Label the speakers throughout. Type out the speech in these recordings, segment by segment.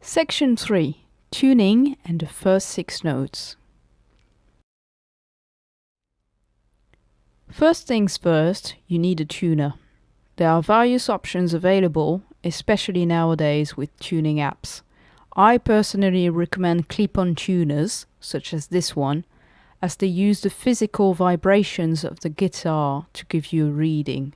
Speaker 1: Section 3. Tuning and the first 6 notes. First things first, you need a tuner. There are various options available, especially nowadays with tuning apps. I personally recommend clip-on tuners, such as this one, as they use the physical vibrations of the guitar to give you a reading.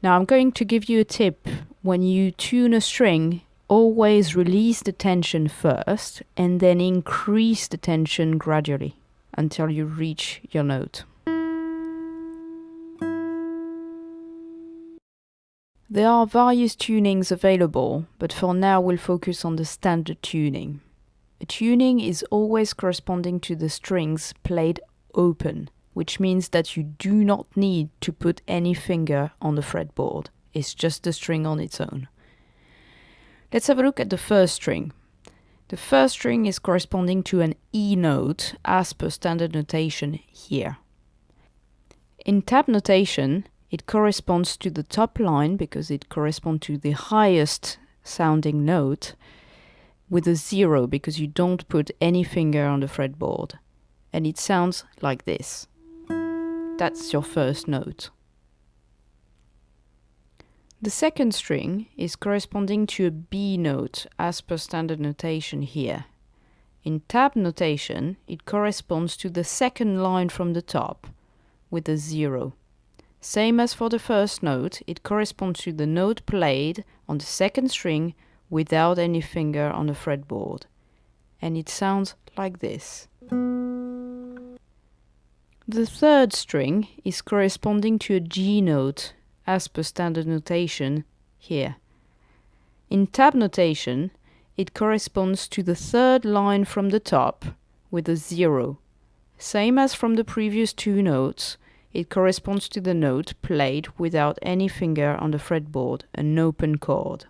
Speaker 1: Now I'm going to give you a tip. When you tune a string, always release the tension first and then increase the tension gradually until you reach your note. There are various tunings available, but for now we'll focus on the standard tuning. A tuning is always corresponding to the strings played open, which means that you do not need to put any finger on the fretboard. It's just the string on its own. Let's have a look at the first string. The first string is corresponding to an E note as per standard notation here. In tab notation, it corresponds to the top line because it corresponds to the highest sounding note, with a 0 because you don't put any finger on the fretboard. And it sounds like this. That's your first note. The second string is corresponding to a B note as per standard notation here. In tab notation, it corresponds to the second line from the top with a 0. Same as for the first note, it corresponds to the note played on the second string without any finger on the fretboard. And it sounds like this. The third string is corresponding to a G note as per standard notation here. In tab notation, it corresponds to the third line from the top with a 0. Same as from the previous two notes, it corresponds to the note played without any finger on the fretboard, an open chord.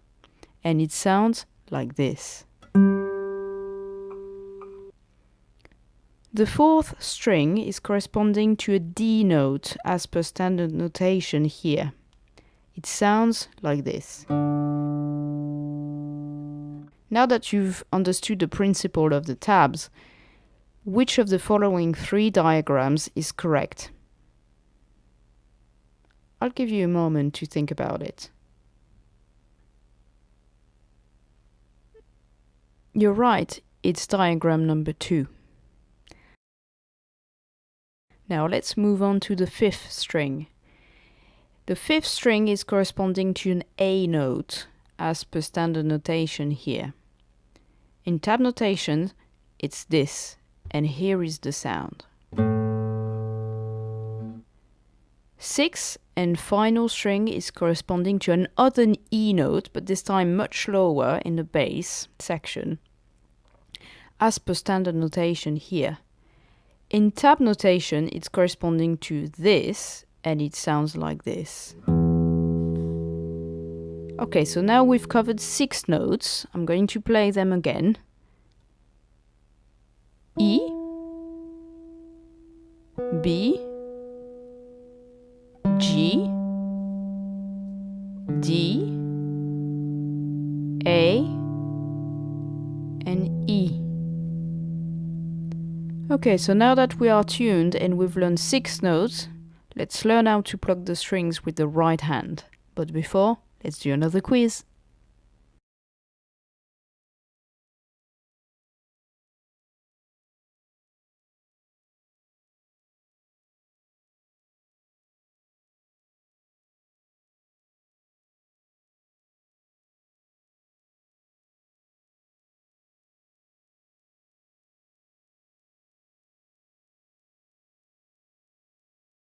Speaker 1: And it sounds like this. The fourth string is corresponding to a D note as per standard notation here. It sounds like this. Now that you've understood the principle of the tabs, which of the following 3 diagrams is correct? I'll give you a moment to think about it. You're right, it's diagram number 2. Now let's move on to the 5th string. The 5th string is corresponding to an A note as per standard notation here. In tab notation, it's this, and here is the sound. 6th and final string is corresponding to another E note, but this time much lower in the bass section, as per standard notation here. In tab notation, it's corresponding to this, and it sounds like this. Okay, so now we've covered 6 notes. I'm going to play them again. E, B, G, D, A, and E. Okay, so now that we are tuned and we've learned 6 notes, let's learn how to pluck the strings with the right hand. But before, let's do another quiz.